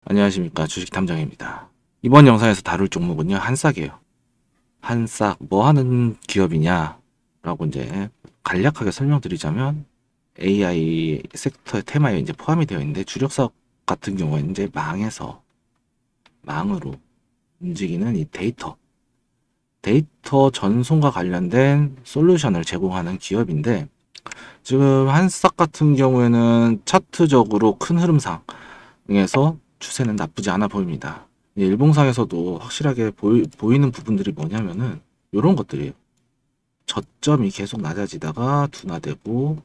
안녕하십니까, 주식탐정입니다. 이번 영상에서 다룰 종목은요, 한싹이에요. 한싹 뭐 하는 기업이냐 라고 이제 간략하게 설명드리자면 AI 섹터의 테마에 이제 포함이 되어 있는데, 주력 사업 같은 경우에는 이제 망으로 움직이는 이 데이터 전송과 관련된 솔루션을 제공하는 기업인데, 지금 한싹 같은 경우에는 차트적으로 큰 흐름상에서 추세는 나쁘지 않아 보입니다. 일봉상에서도 확실하게 보이는 부분들이 뭐냐면은 이런 것들이에요. 저점이 계속 낮아지다가 둔화되고,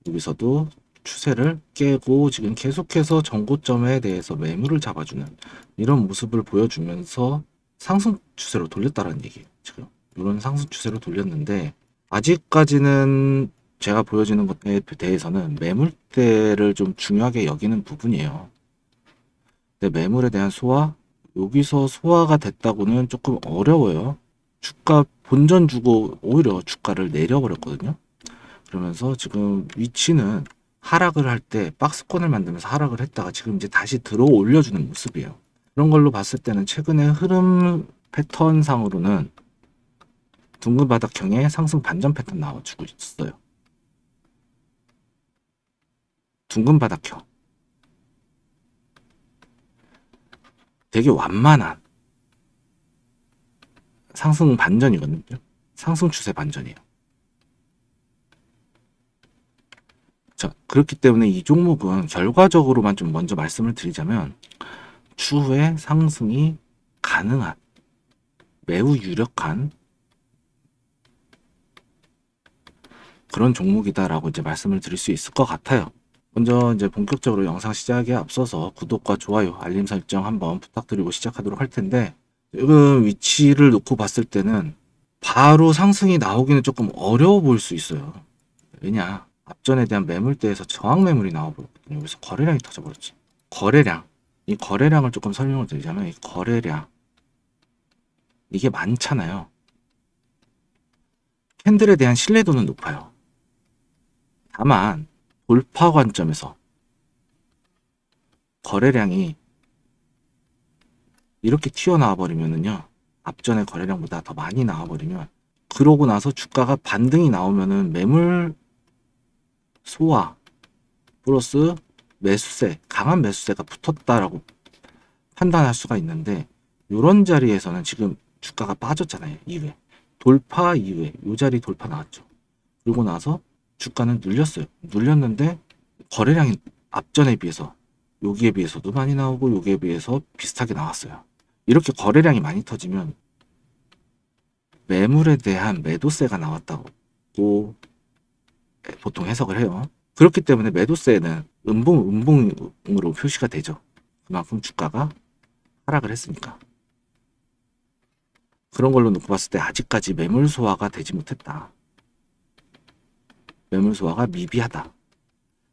여기서도 추세를 깨고 지금 계속해서 전고점에 대해서 매물을 잡아주는 이런 모습을 보여주면서 상승 추세로 돌렸다라는 얘기예요. 지금 이런 상승 추세로 돌렸는데, 아직까지는 제가 보여지는 것에 대해서는 매물대를 좀 중요하게 여기는 부분이에요. 근데 매물에 대한 소화, 여기서 소화가 됐다고는 조금 어려워요. 주가 본전 주고 오히려 주가를 내려버렸거든요. 그러면서 지금 위치는 하락을 할 때 박스권을 만들면서 하락을 했다가 지금 이제 다시 들어 올려주는 모습이에요. 그런 걸로 봤을 때는 최근에 흐름 패턴상으로는 둥근 바닥형의 상승 반전 패턴 나와주고 있어요. 둥근 바닥형. 되게 완만한 상승 반전이거든요. 상승 추세 반전이에요. 자, 그렇기 때문에 이 종목은 결과적으로만 좀 먼저 말씀을 드리자면, 추후에 상승이 가능한 매우 유력한 그런 종목이다라고 이제 말씀을 드릴 수 있을 것 같아요. 먼저 이제 본격적으로 영상 시작에 앞서서 구독과 좋아요, 알림 설정 한번 부탁드리고 시작하도록 할 텐데, 지금 위치를 놓고 봤을 때는 바로 상승이 나오기는 조금 어려워 보일 수 있어요. 왜냐? 앞전에 대한 매물대에서 저항 매물이 나와버렸거든요. 여기서 거래량이 터져버렸지. 거래량. 이 거래량을 조금 설명을 드리자면, 이 거래량. 이게 많잖아요. 캔들에 대한 신뢰도는 높아요. 다만, 돌파 관점에서 거래량이 이렇게 튀어나와 버리면은요, 앞전의 거래량보다 더 많이 나와 버리면, 그러고 나서 주가가 반등이 나오면은 매물 소화 플러스 매수세, 강한 매수세가 붙었다라고 판단할 수가 있는데, 이런 자리에서는 지금 주가가 빠졌잖아요. 이후에 돌파 이후에 이 자리 돌파 나왔죠. 그리고 나서 주가는 눌렸어요. 눌렸는데 거래량이 앞전에 비해서 여기에 비해서도 많이 나오고 여기에 비해서 비슷하게 나왔어요. 이렇게 거래량이 많이 터지면 매물에 대한 매도세가 나왔다고 보통 해석을 해요. 그렇기 때문에 매도세는 음봉으로 표시가 되죠. 그만큼 주가가 하락을 했으니까. 그런 걸로 놓고 봤을 때 아직까지 매물 소화가 되지 못했다. 매물 소화가 미비하다.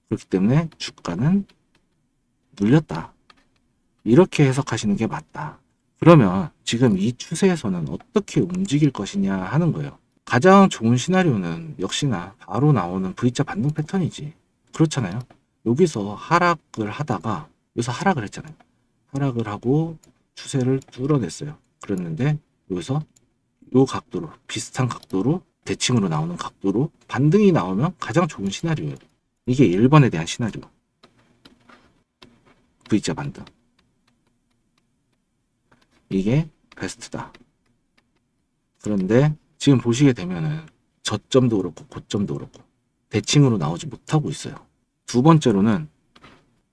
그렇기 때문에 주가는 눌렸다. 이렇게 해석하시는 게 맞다. 그러면 지금 이 추세에서는 어떻게 움직일 것이냐 하는 거예요. 가장 좋은 시나리오는 역시나 바로 나오는 V자 반등 패턴이지. 그렇잖아요. 여기서 하락을 하다가 여기서 하락을 했잖아요. 하락을 하고 추세를 뚫어냈어요. 그랬는데 여기서 이 각도로, 비슷한 각도로, 대칭으로 나오는 각도로 반등이 나오면 가장 좋은 시나리오예요. 이게 1번에 대한 시나리오. V자 반등. 이게 베스트다. 그런데 지금 보시게 되면은 저점도 그렇고 고점도 그렇고 대칭으로 나오지 못하고 있어요. 두 번째로는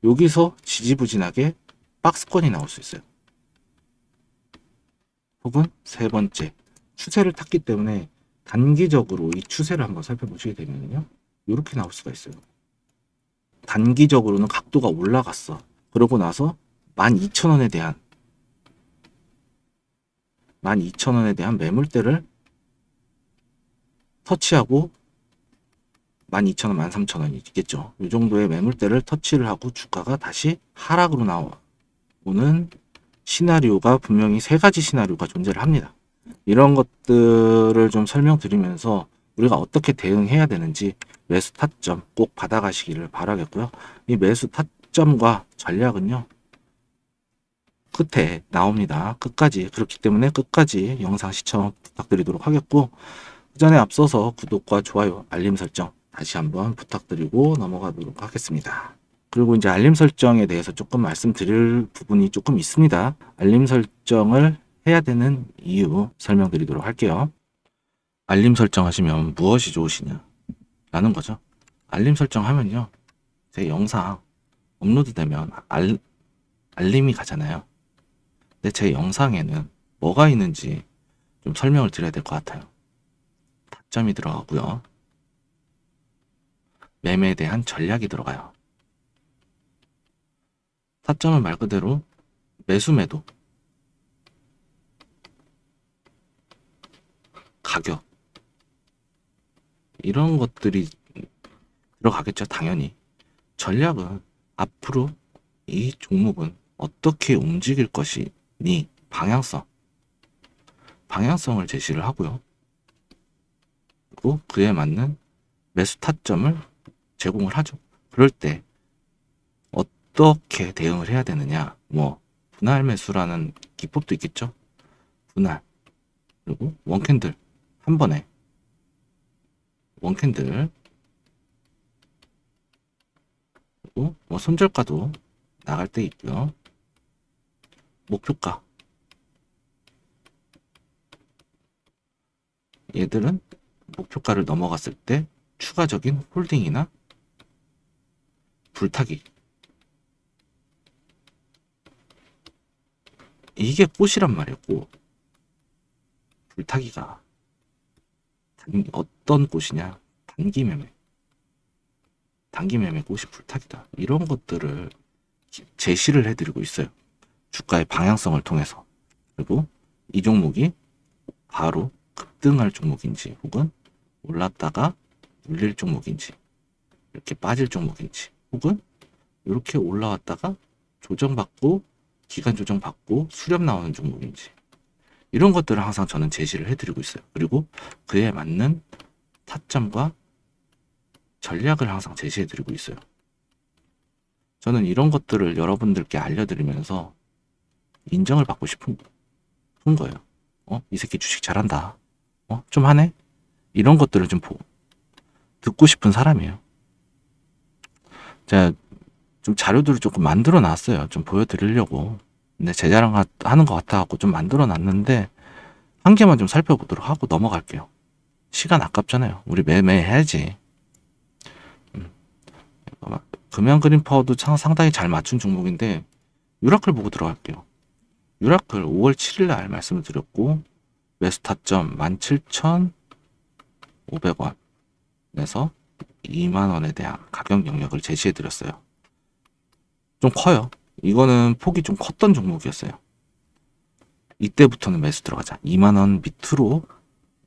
여기서 지지부진하게 박스권이 나올 수 있어요. 혹은 세 번째, 추세를 탔기 때문에 단기적으로 이 추세를 한번 살펴보시게 되면요, 이렇게 나올 수가 있어요. 단기적으로는 각도가 올라갔어. 그러고 나서 12,000원에 대한 매물대를 터치하고 12,000원, 13,000원이 있겠죠. 이 정도의 매물대를 터치를 하고 주가가 다시 하락으로 나오는 시나리오가 분명히 세 가지 시나리오가 존재를 합니다. 이런 것들을 좀 설명드리면서 우리가 어떻게 대응해야 되는지 매수 타점 꼭 받아가시기를 바라겠고요. 이 매수 타점과 전략은요, 끝에 나옵니다. 끝까지. 그렇기 때문에 끝까지 영상 시청 부탁드리도록 하겠고, 그 전에 앞서서 구독과 좋아요, 알림 설정 다시 한번 부탁드리고 넘어가도록 하겠습니다. 그리고 이제 알림 설정에 대해서 조금 말씀드릴 부분이 조금 있습니다. 알림 설정을 해야 되는 이유 설명드리도록 할게요. 알림 설정하시면 무엇이 좋으시냐 라는 거죠. 알림 설정하면요, 제 영상 업로드 되면 알림이 가잖아요. 근데 제 영상에는 뭐가 있는지 좀 설명을 드려야 될 것 같아요. 타점이 들어가고요, 매매에 대한 전략이 들어가요. 타점은 말 그대로 매수 매도, 가격, 이런 것들이 들어가겠죠. 당연히. 전략은 앞으로 이 종목은 어떻게 움직일 것이니 방향성을 제시를 하고요. 그리고 그에 맞는 매수 타점을 제공을 하죠. 그럴 때 어떻게 대응을 해야 되느냐, 뭐 분할 매수라는 기법도 있겠죠. 분할, 그리고 원캔들, 한 번에 원캔들, 그리고 뭐 손절가도 나갈 때 있고요. 목표가, 얘들은 목표가를 넘어갔을 때 추가적인 홀딩이나 불타기, 이게 꽃이란 말이었고, 불타기가 어떤 꽃이냐, 단기 매매 꽃이 불타기다. 이런 것들을 제시를 해드리고 있어요. 주가의 방향성을 통해서. 그리고 이 종목이 바로 급등할 종목인지, 혹은 올랐다가 눌릴 종목인지, 이렇게 빠질 종목인지, 혹은 이렇게 올라왔다가 조정받고 기간 조정받고 수렴 나오는 종목인지, 이런 것들을 항상 저는 제시를 해드리고 있어요. 그리고 그에 맞는 타점과 전략을 항상 제시해드리고 있어요. 저는 이런 것들을 여러분들께 알려드리면서 인정을 받고 싶은 거예요. 이 새끼 주식 잘한다. 좀 하네? 이런 것들을 좀 듣고 싶은 사람이에요. 제가 좀 자료들을 조금 만들어 놨어요. 좀 보여드리려고. 근데 제 자랑 하는 것 같아갖고 좀 만들어 놨는데, 한 개만 좀 살펴보도록 하고 넘어갈게요. 시간 아깝잖아요. 우리 매매 해야지. 금연 그린 파워도 상당히 잘 맞춘 종목인데, 유라클 보고 들어갈게요. 유라클 5월 7일 날 말씀을 드렸고, 매수 타점 17,500원에서 2만원에 대한 가격 영역을 제시해 드렸어요. 좀 커요. 이거는 폭이 좀 컸던 종목이었어요. 이때부터는 매수 들어가자. 2만원 밑으로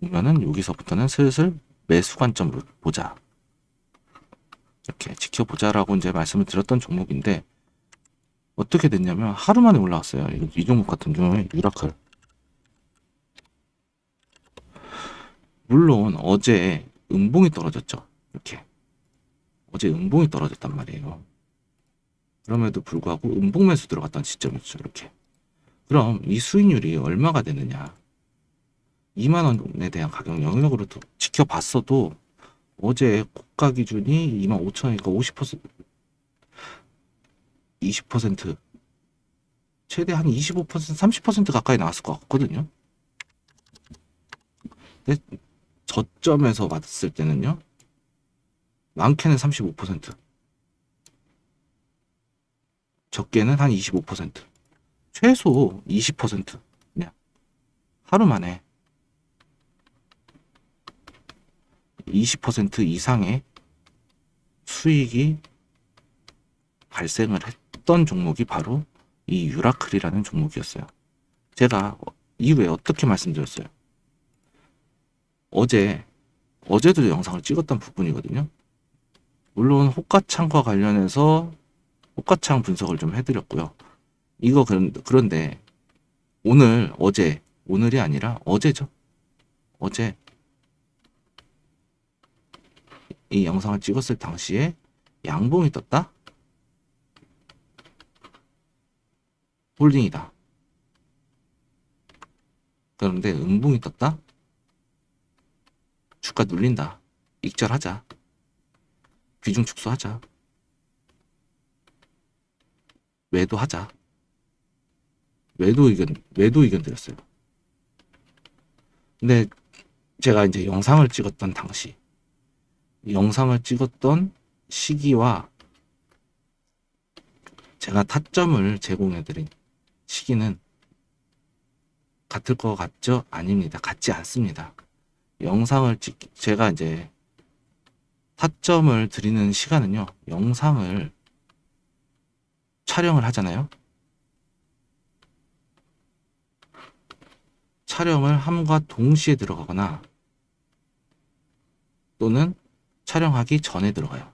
오면은 여기서부터는 슬슬 매수 관점으로 보자. 이렇게 지켜보자라고 이제 말씀을 드렸던 종목인데, 어떻게 됐냐면 하루 만에 올라왔어요. 이 종목 같은 경우에 유라클. 물론 어제 음봉이 떨어졌죠. 이렇게. 어제 음봉이 떨어졌단 말이에요. 그럼에도 불구하고 음봉 매수 들어갔던 시점이었죠. 이렇게. 그럼 이 수익률이 얼마가 되느냐. 2만원에 대한 가격 영역으로 지켜봤어도 어제 고가 기준이 25,000원이니까 50%, 20%, 최대 한 25%, 30% 가까이 나왔을 것 같거든요. 근데 저점에서 봤을 때는요, 많게는 35%, 적게는 한 25%, 최소 20%, 그냥 하루 만에 20% 이상의 수익이 발생을 했던 종목이 바로 이 유라클이라는 종목이었어요. 제가 이후에 어떻게 말씀드렸어요? 어제도 영상을 찍었던 부분이거든요. 물론 호가창과 관련해서 호가창 분석을 좀 해드렸고요. 이거 그런데 오늘이 아니라 어제죠. 어제 이 영상을 찍었을 당시에 양봉이 떴다? 홀딩이다. 그런데 음봉이 떴다? 주가 눌린다. 익절하자. 비중 축소하자. 매도하자. 매도 의견 드렸어요. 근데 제가 이제 영상을 찍었던 당시, 영상을 찍었던 시기와 제가 타점을 제공해드린 시기는 같을 것 같죠? 아닙니다. 같지 않습니다. 제가 이제 타점을 드리는 시간은요, 영상을 촬영을 하잖아요. 촬영을 함과 동시에 들어가거나 또는 촬영하기 전에 들어가요.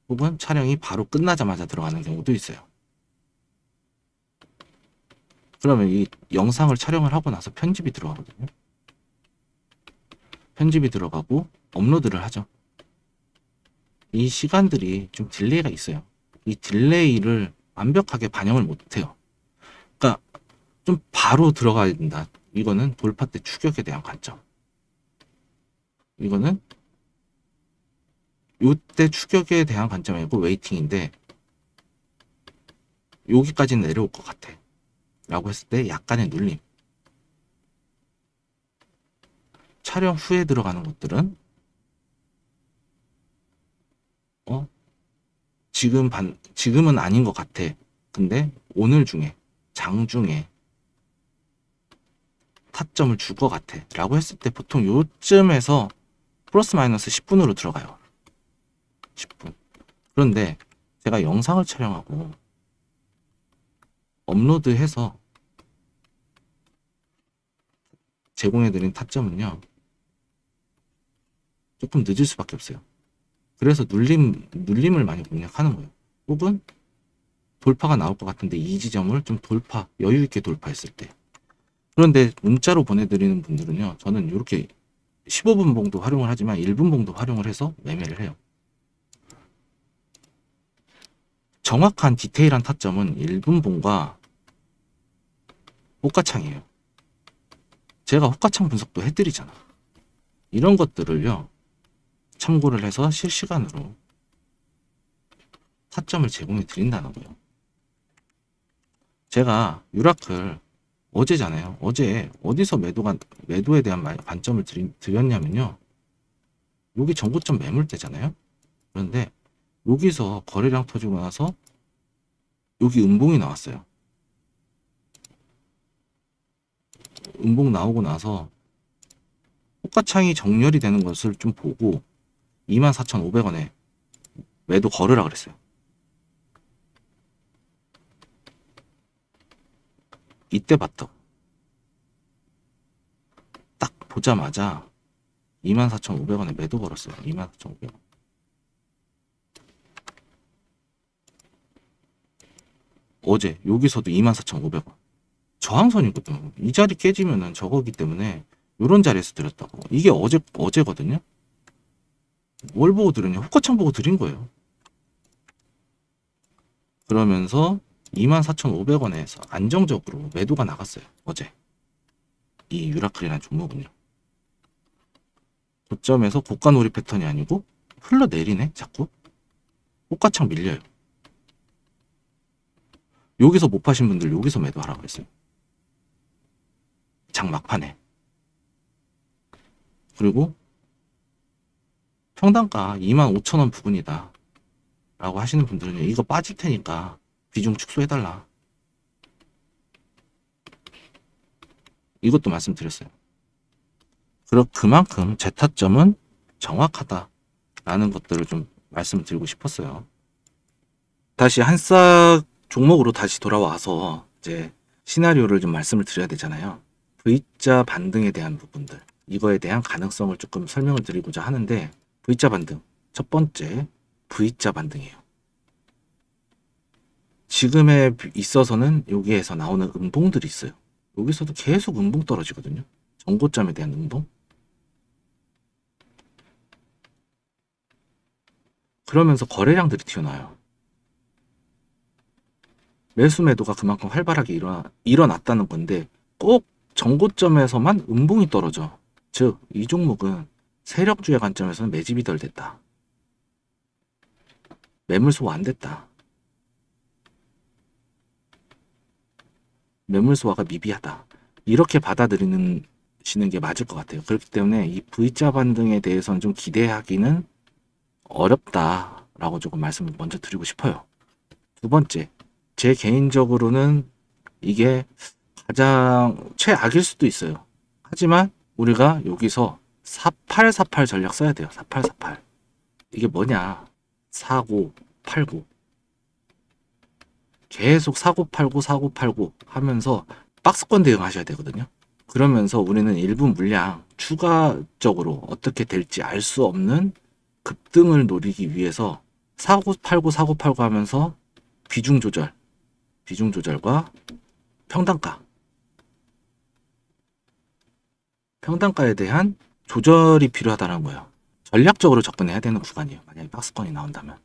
혹은 촬영이 바로 끝나자마자 들어가는 경우도 있어요. 그러면 이 영상을 촬영을 하고 나서 편집이 들어가거든요. 편집이 들어가고 업로드를 하죠. 이 시간들이 좀 딜레이가 있어요. 이 딜레이를 완벽하게 반영을 못해요. 그러니까 좀 바로 들어가야 된다. 이거는 돌파 때 추격에 대한 관점. 이거는 요때 추격에 대한 관점이고 웨이팅인데, 여기까지는 내려올 것 같아 라고 했을 때 약간의 눌림. 촬영 후에 들어가는 것들은 지금은 아닌 것 같아. 근데 오늘 중에, 장중에 타점을 줄 것 같아 라고 했을 때 보통 요쯤에서 플러스 마이너스 10분으로 들어가요. 10분. 그런데 제가 영상을 촬영하고 업로드해서 제공해드린 타점은요, 조금 늦을 수밖에 없어요. 그래서 눌림을 많이 공략하는 거예요. 혹은 돌파가 나올 것 같은데 이 지점을 좀 여유있게 돌파했을 때. 그런데 문자로 보내드리는 분들은요, 저는 이렇게 15분 봉도 활용을 하지만 1분 봉도 활용을 해서 매매를 해요. 정확한 디테일한 타점은 1분 봉과 호가창이에요. 제가 호가창 분석도 해드리잖아. 이런 것들을요, 참고를 해서 실시간으로 타점을 제공해 드린다는 거예요. 제가 유라클 어제잖아요. 어제 어디서 매도에 대한 관점을 드렸냐면요, 여기 전고점 매물대잖아요. 그런데 여기서 거래량 터지고 나서 여기 음봉이 나왔어요. 음봉 나오고 나서 호가창이 정렬이 되는 것을 좀 보고 24,500원에 매도 걸으라 그랬어요. 이때부터 딱 보자마자 24,500원에 매도 걸었어요. 24,500원. 어제 여기서도 24,500원. 저항선이거든. 이 자리 깨지면은 저거기 때문에 요런 자리에서 드렸다고. 이게 어제거든요. 뭘 보고 드렸냐? 호가창 보고 드린 거예요. 그러면서 24,500원에서 안정적으로 매도가 나갔어요. 어제. 이 유라클이라는 종목은요. 고점에서 고가놀이 패턴이 아니고 흘러내리네. 자꾸. 호가창 밀려요. 여기서 못 파신 분들 여기서 매도하라고 했어요. 장 막판에. 그리고 평단가 25,000원 부근이다 라고 하시는 분들은 이거 빠질 테니까 비중 축소해달라. 이것도 말씀드렸어요. 그만큼 제 타점은 정확하다라는 것들을 좀 말씀을 드리고 싶었어요. 다시 한싹 종목으로 다시 돌아와서 이제 시나리오를 좀 말씀을 드려야 되잖아요. V자 반등에 대한 부분들, 이거에 대한 가능성을 조금 설명을 드리고자 하는데, V자 반등, 첫 번째 V자 반등이에요. 지금에 있어서는 여기에서 나오는 음봉들이 있어요. 여기서도 계속 음봉 떨어지거든요. 전고점에 대한 음봉. 그러면서 거래량들이 튀어나와요. 매수 매도가 그만큼 활발하게 일어났다는 건데, 꼭 정고점에서만 음봉이 떨어져. 즉, 이 종목은 세력주의 관점에서는 매집이 덜 됐다. 매물 소화 안 됐다. 매물 소화가 미비하다. 이렇게 받아들이시는 게 맞을 것 같아요. 그렇기 때문에 이 V자 반등에 대해서는 좀 기대하기는 어렵다라고 조금 말씀을 먼저 드리고 싶어요. 두 번째, 제 개인적으로는 이게 가장 최악일 수도 있어요. 하지만 우리가 여기서 4848 전략 써야 돼요. 4848. 이게 뭐냐? 사고, 팔고. 계속 사고, 팔고, 사고, 팔고 하면서 박스권 대응하셔야 되거든요. 그러면서 우리는 일부 물량 추가적으로 어떻게 될지 알 수 없는 급등을 노리기 위해서 사고, 팔고, 사고, 팔고 하면서 비중 조절과 평단가에 대한 조절이 필요하다는 거예요. 전략적으로 접근해야 되는 구간이에요. 만약에 박스권이 나온다면.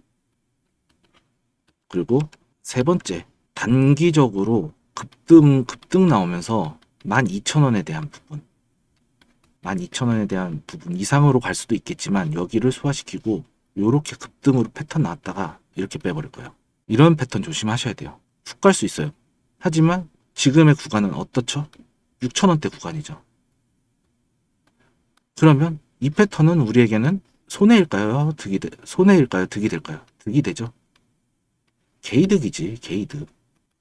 그리고 세 번째, 단기적으로 급등 나오면서 12,000원에 대한 부분 12,000원에 대한 부분 이상으로 갈 수도 있겠지만 여기를 소화시키고 요렇게 급등으로 패턴 나왔다가 이렇게 빼버릴 거예요. 이런 패턴 조심하셔야 돼요. 훅 갈 수 있어요. 하지만 지금의 구간은 어떻죠? 6,000원대 구간이죠. 그러면 이 패턴은 우리에게는 손해일까요? 손해일까요? 득이 될까요? 득이 되죠. 개이득이지, 개이득.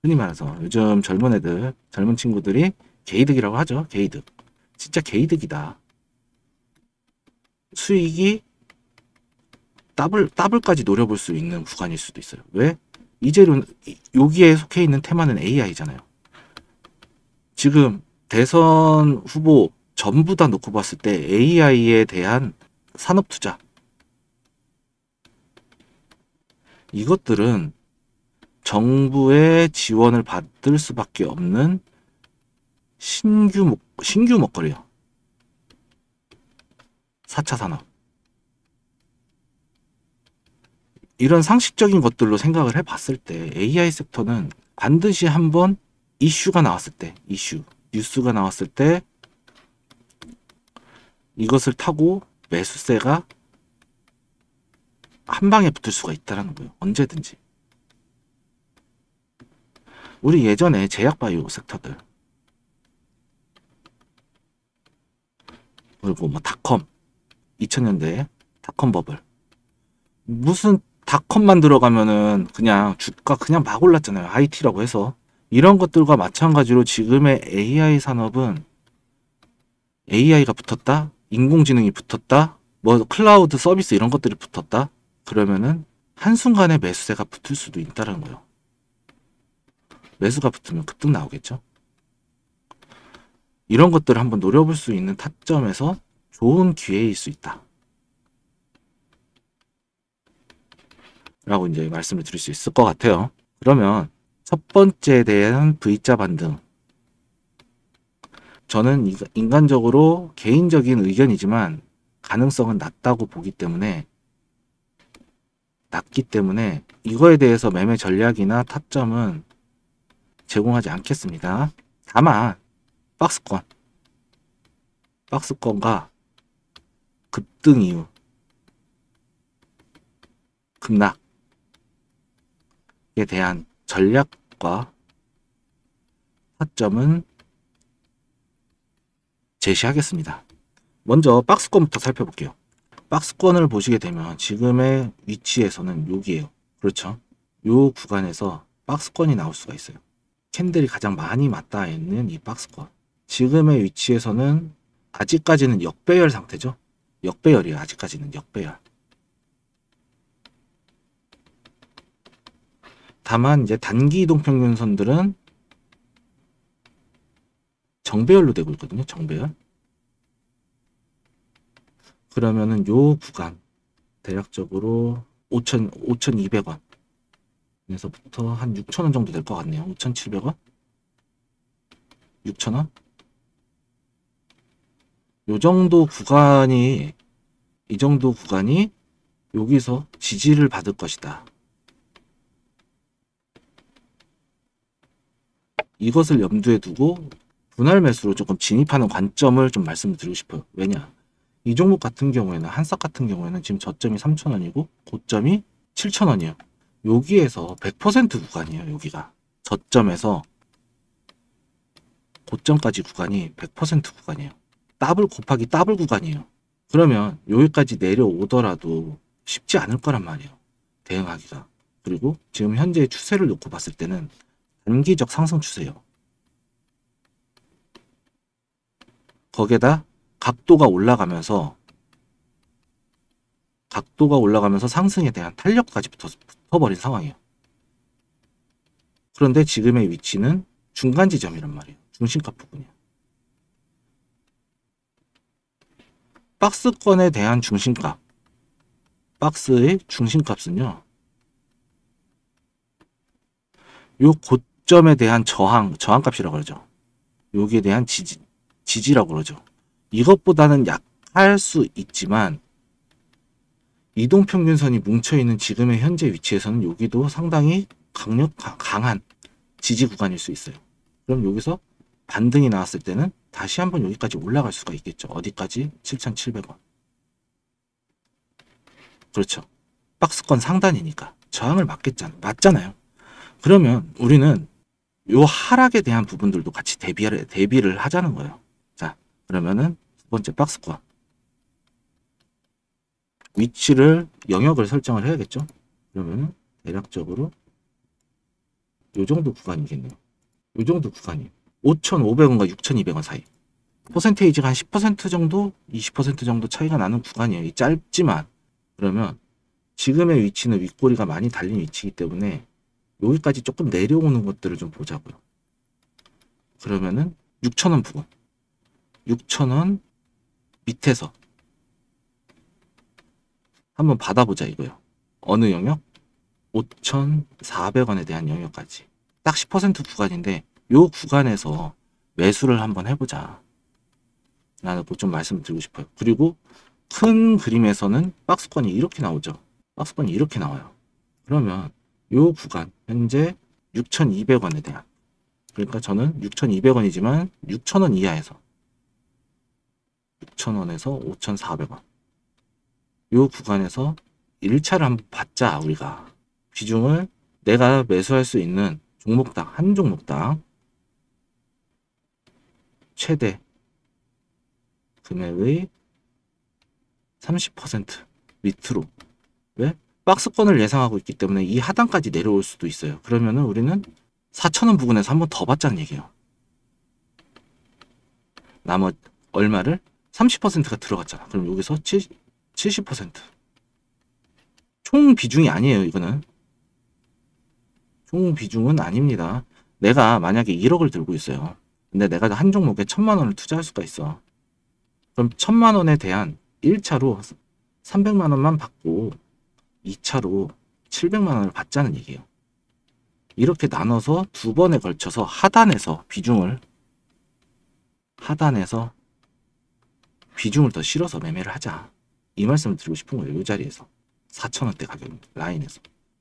흔히 말해서 요즘 젊은 친구들이 개이득이라고 하죠. 개이득. 진짜 개이득이다. 수익이 더블까지 노려볼 수 있는 구간일 수도 있어요. 왜? 이재료, 여기에 속해 있는 테마는 AI잖아요. 지금 대선 후보 전부 다 놓고 봤을 때 AI에 대한 산업 투자, 이것들은 정부의 지원을 받을 수밖에 없는 신규 먹거리예요. 4차 산업. 이런 상식적인 것들로 생각을 해봤을 때 AI 섹터는 반드시 한번 이슈가 나왔을 때, 뉴스가 나왔을 때 이것을 타고 매수세가 한 방에 붙을 수가 있다는 거예요. 언제든지. 우리 예전에 제약바이오 섹터들, 그리고 뭐 닷컴, 2000년대에 닷컴 버블, 무슨 닷컴만 들어가면은 그냥 주가 그냥 막 올랐잖아요. IT라고 해서. 이런 것들과 마찬가지로 지금의 AI 산업은 AI가 붙었다, 인공지능이 붙었다, 뭐 클라우드 서비스 이런 것들이 붙었다, 그러면은 한순간에 매수세가 붙을 수도 있다는 거예요. 매수가 붙으면 급등 나오겠죠. 이런 것들을 한번 노려볼 수 있는 타점에서 좋은 기회일 수 있다 라고 이제 말씀을 드릴 수 있을 것 같아요. 그러면 첫 번째에 대한 V자 반등, 저는 인간적으로 개인적인 의견이지만 가능성은 낮기 때문에 이거에 대해서 매매 전략이나 타점은 제공하지 않겠습니다. 다만 박스권과 급등 이후 급락에 대한 전략과 타점은 제시하겠습니다. 먼저 박스권부터 살펴볼게요. 박스권을 보시게 되면 지금의 위치에서는 여기에요. 그렇죠? 요 구간에서 박스권이 나올 수가 있어요. 캔들이 가장 많이 맞닿아 있는 이 박스권. 지금의 위치에서는 아직까지는 역배열 상태죠. 역배열이에요. 아직까지는 역배열. 다만 이제 단기 이동 평균선들은 정배열로 되고 있거든요. 정배열. 그러면은 요 구간 대략적으로 5,200원 에서부터 한 6,000원 정도 될 것 같네요. 5,700원? 6,000원? 이 정도 구간이 여기서 지지를 받을 것이다. 이것을 염두에 두고 분할 매수로 조금 진입하는 관점을 좀 말씀드리고 싶어요. 왜냐? 이 종목 같은 경우에는 한싹 같은 경우에는 지금 저점이 3,000원이고 고점이 7,000원이에요. 여기에서 100% 구간이에요. 여기가 저점에서 고점까지 구간이 100% 구간이에요. 더블 곱하기 더블 구간이에요. 그러면 여기까지 내려오더라도 쉽지 않을 거란 말이에요. 대응하기가. 그리고 지금 현재의 추세를 놓고 봤을 때는 단기적 상승 추세예요. 거기에다 각도가 올라가면서 상승에 대한 탄력까지 붙어버린 상황이에요. 그런데 지금의 위치는 중간 지점이란 말이에요. 중심값 부분이에요. 박스권에 대한 중심값, 박스의 중심값은요, 요 고점에 대한 저항값이라고 그러죠. 여기에 대한 지지라고 그러죠. 이것보다는 약할 수 있지만 이동평균선이 뭉쳐있는 지금의 현재 위치에서는 여기도 상당히 강한 지지 구간일 수 있어요. 그럼 여기서 반등이 나왔을 때는 다시 한번 여기까지 올라갈 수가 있겠죠. 어디까지? 7,700원. 그렇죠. 박스권 상단이니까 저항을 맞잖아요. 그러면 우리는 요 하락에 대한 부분들도 같이 대비를 하자는 거예요. 자, 그러면은 두 번째 박스권 위치를 영역을 설정을 해야겠죠. 그러면은 대략적으로 요 정도 구간이겠네요. 요 정도 구간이 5,500원과 6,200원 사이. 퍼센테이지가 한 10% 정도, 20% 정도 차이가 나는 구간이에요. 이 짧지만. 그러면 지금의 위치는 윗꼬리가 많이 달린 위치이기 때문에 여기까지 조금 내려오는 것들을 좀 보자고요. 그러면은 6,000원 부분. 6,000원 밑에서 한번 받아보자 이거요. 어느 영역? 5,400원에 대한 영역까지. 딱 10% 구간인데 요 구간에서 매수를 한번 해보자. 라는 거 좀 말씀드리고 싶어요. 그리고 큰 그림에서는 박스권이 이렇게 나오죠. 박스권이 이렇게 나와요. 그러면 요 구간 현재 6,200원에 대한, 그러니까 저는 6,200원이지만 6,000원 이하에서 6,000원에서 5,400원 요 구간에서 1차를 한번 받자. 우리가 비중을 내가 매수할 수 있는 종목당 한 종목당 최대 금액의 30% 밑으로. 왜? 박스권을 예상하고 있기 때문에 이 하단까지 내려올 수도 있어요. 그러면은 우리는 4,000원 부근에서 한번 더 받자는 얘기예요. 나머지 얼마를? 30%가 들어갔잖아. 그럼 여기서 70%. 총 비중이 아니에요. 이거는 총 비중은 아닙니다. 내가 만약에 1억을 들고 있어요. 근데 내가 한 종목에 1,000만 원을 투자할 수가 있어. 그럼 1,000만 원에 대한 1차로 300만 원만 받고 2차로 700만 원을 받자는 얘기예요. 이렇게 나눠서 두 번에 걸쳐서 하단에서 비중을 더 실어서 매매를 하자. 이 말씀을 드리고 싶은 거예요. 이 자리에서 4,000원대 가격 라인에서.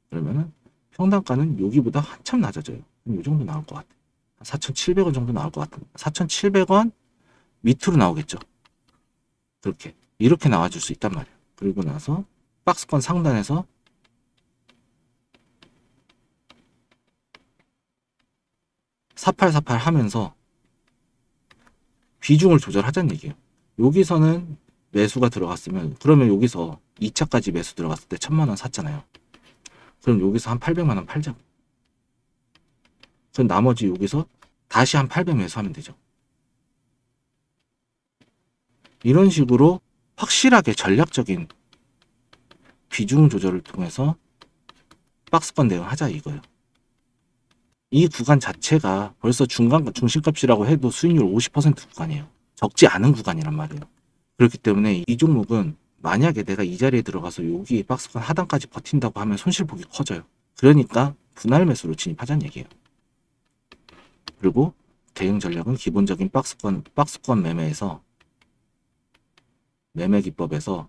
그러면은 평단가는 여기보다 한참 낮아져요. 이 정도 나올 것 같아. 4,700원 정도 나올 것 같은데 4,700원 밑으로 나오겠죠. 그렇게 이렇게 나와줄 수 있단 말이에요. 그리고 나서 박스권 상단에서 사팔사팔 하면서 비중을 조절하자는 얘기예요. 여기서는 매수가 들어갔으면 그러면 여기서 2차까지 매수 들어갔을 때 1,000만 원 샀잖아요. 그럼 여기서 한 800만 원 팔자고. 그럼 나머지 여기서 다시 한 800 매수하면 되죠. 이런 식으로 확실하게 전략적인 비중 조절을 통해서 박스권 대응하자 이거예요. 이 구간 자체가 벌써 중심값이라고 해도 수익률 50% 구간이에요. 적지 않은 구간이란 말이에요. 그렇기 때문에 이 종목은 만약에 내가 이 자리에 들어가서 여기 박스권 하단까지 버틴다고 하면 손실폭이 커져요. 그러니까 분할 매수로 진입하자는 얘기예요. 그리고 대응 전략은 기본적인 박스권 매매에서 매매 기법에서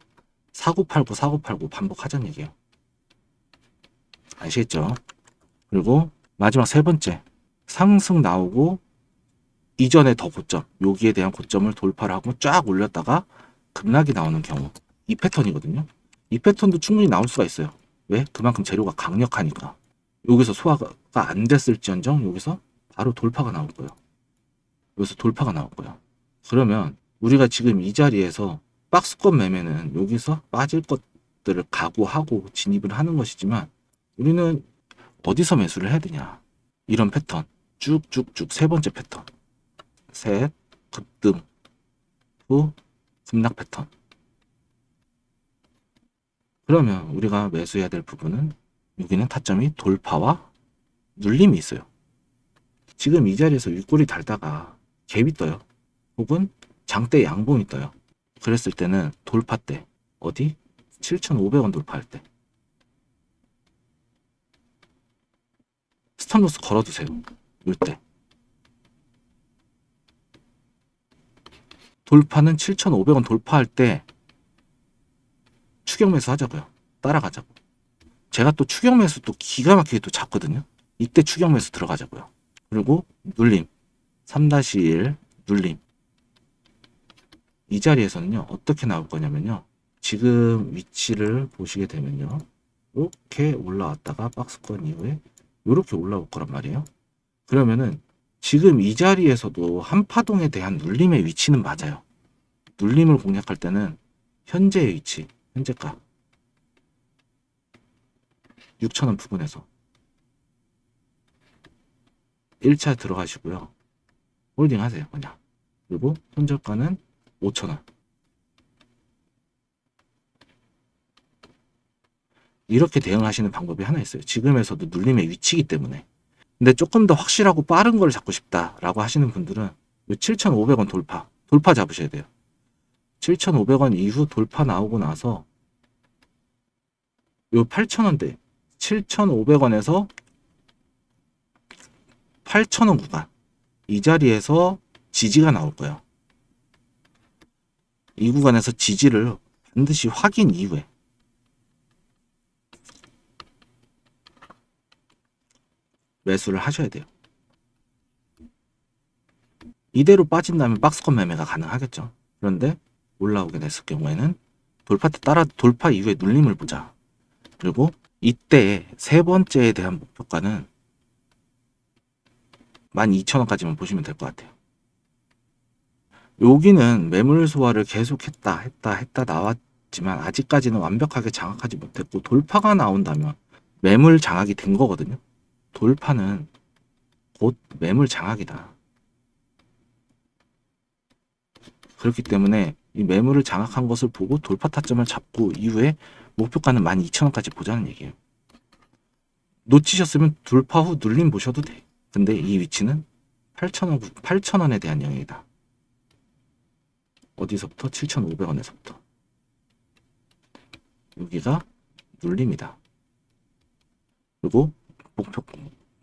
사고팔고 반복하자는 얘기예요. 아시겠죠? 그리고 마지막 세 번째, 상승 나오고 이전에 더 고점, 여기에 대한 고점을 돌파를 하고 쫙 올렸다가 급락이 나오는 경우, 이 패턴이거든요. 이 패턴도 충분히 나올 수가 있어요. 왜? 그만큼 재료가 강력하니까. 여기서 소화가 안 됐을지언정 여기서 바로 돌파가 나올 거예요. 여기서 돌파가 나올 거예요. 그러면 우리가 지금 이 자리에서 박스권 매매는 여기서 빠질 것들을 각오하고 진입을 하는 것이지만, 우리는 어디서 매수를 해야 되냐. 이런 패턴 쭉쭉쭉 세 번째 패턴, 셋 급등 후 급락 패턴. 그러면 우리가 매수해야 될 부분은, 여기는 타점이 돌파와 눌림이 있어요. 지금 이 자리에서 윗골이 달다가 갭이 떠요. 혹은 장대 양봉이 떠요. 그랬을 때는 돌파 때, 어디? 7,500원 돌파할 때 스탑로스 걸어두세요. 이때 돌파는 7,500원 돌파할 때 추격 매수 하자고요. 따라가자고. 제가 또 추격 매수 또 기가 막히게 또 잡거든요. 이때 추격 매수 들어가자고요. 그리고 눌림 3-1 눌림, 이 자리에서는요 어떻게 나올 거냐면요, 지금 위치를 보시게 되면요, 이렇게 올라왔다가 박스권 이후에 이렇게 올라올 거란 말이에요. 그러면은 지금 이 자리에서도 한파동에 대한 눌림의 위치는 맞아요. 눌림을 공략할 때는 현재의 위치, 현재가 6,000원 부근에서 1차 들어가시고요. 홀딩 하세요. 그냥. 그리고 손절가는 5,000원. 이렇게 대응하시는 방법이 하나 있어요. 지금에서도 눌림의 위치이기 때문에. 근데 조금 더 확실하고 빠른 걸 잡고 싶다라고 하시는 분들은 7,500원 돌파 잡으셔야 돼요. 7,500원 이후 돌파 나오고 나서 요 8,000원대 7,500원에서 8,000원 구간, 이 자리에서 지지가 나올 거예요. 이 구간에서 지지를 반드시 확인 이후에 매수를 하셔야 돼요. 이대로 빠진다면 박스권 매매가 가능하겠죠. 그런데 올라오게 됐을 경우에는 돌파 때 따라 돌파 이후에 눌림을 보자. 그리고 이때 세 번째에 대한 목표가는 12,000원까지만 보시면 될 것 같아요. 여기는 매물 소화를 계속 했다 나왔지만 아직까지는 완벽하게 장악하지 못했고, 돌파가 나온다면 매물 장악이 된 거거든요. 돌파는 곧 매물 장악이다. 그렇기 때문에 이 매물을 장악한 것을 보고 돌파 타점을 잡고 이후에 목표가는 12,000원까지 보자는 얘기예요. 놓치셨으면 돌파 후 눌림 보셔도 돼. 근데 이 위치는 8,000원에 대한 영역이다. 어디서부터? 7,500원에서부터. 여기가 눌림이다. 그리고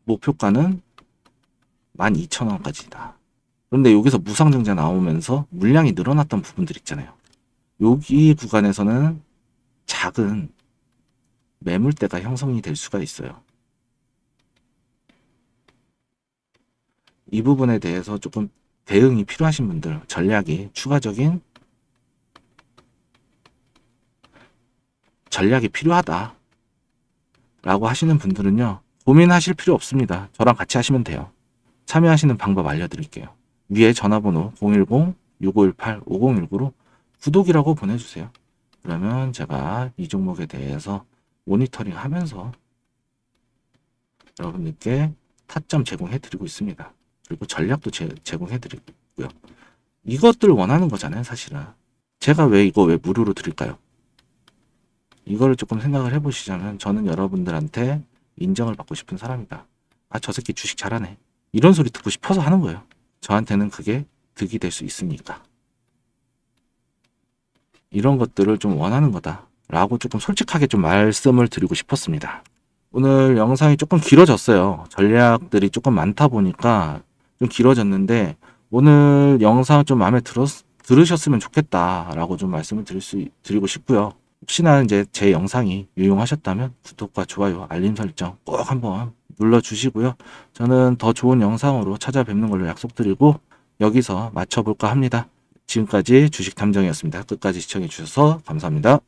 목표가는 12,000원까지다. 그런데 여기서 무상증자 나오면서 물량이 늘어났던 부분들 있잖아요. 여기 구간에서는 작은 매물대가 형성이 될 수가 있어요. 이 부분에 대해서 조금 대응이 필요하신 분들, 추가적인 전략이 필요하다 라고 하시는 분들은요, 고민하실 필요 없습니다. 저랑 같이 하시면 돼요. 참여하시는 방법 알려드릴게요. 위에 전화번호 010-6518-5019로 구독이라고 보내주세요. 그러면 제가 이 종목에 대해서 모니터링 하면서 여러분들께 타점 제공해 드리고 있습니다. 그리고 전략도 제공해 드리고요. 이것들 원하는 거잖아요, 사실은. 제가 왜 무료로 드릴까요? 이거를 조금 생각을 해보시자면, 저는 여러분들한테 인정을 받고 싶은 사람이다. 아, 저 새끼 주식 잘하네. 이런 소리 듣고 싶어서 하는 거예요. 저한테는 그게 득이 될 수 있으니까. 이런 것들을 좀 원하는 거다 라고 조금 솔직하게 좀 말씀을 드리고 싶었습니다. 오늘 영상이 조금 길어졌어요. 전략들이 조금 많다 보니까 좀 길어졌는데, 오늘 영상 좀 마음에 들으셨으면 좋겠다 라고 좀 말씀을 드리고 싶고요. 혹시나 이제 제 영상이 유용하셨다면 구독과 좋아요, 알림 설정 꼭 한번 눌러주시고요. 저는 더 좋은 영상으로 찾아뵙는 걸로 약속드리고, 여기서 맞춰볼까 합니다. 지금까지 주식 탐정이었습니다. 끝까지 시청해 주셔서 감사합니다.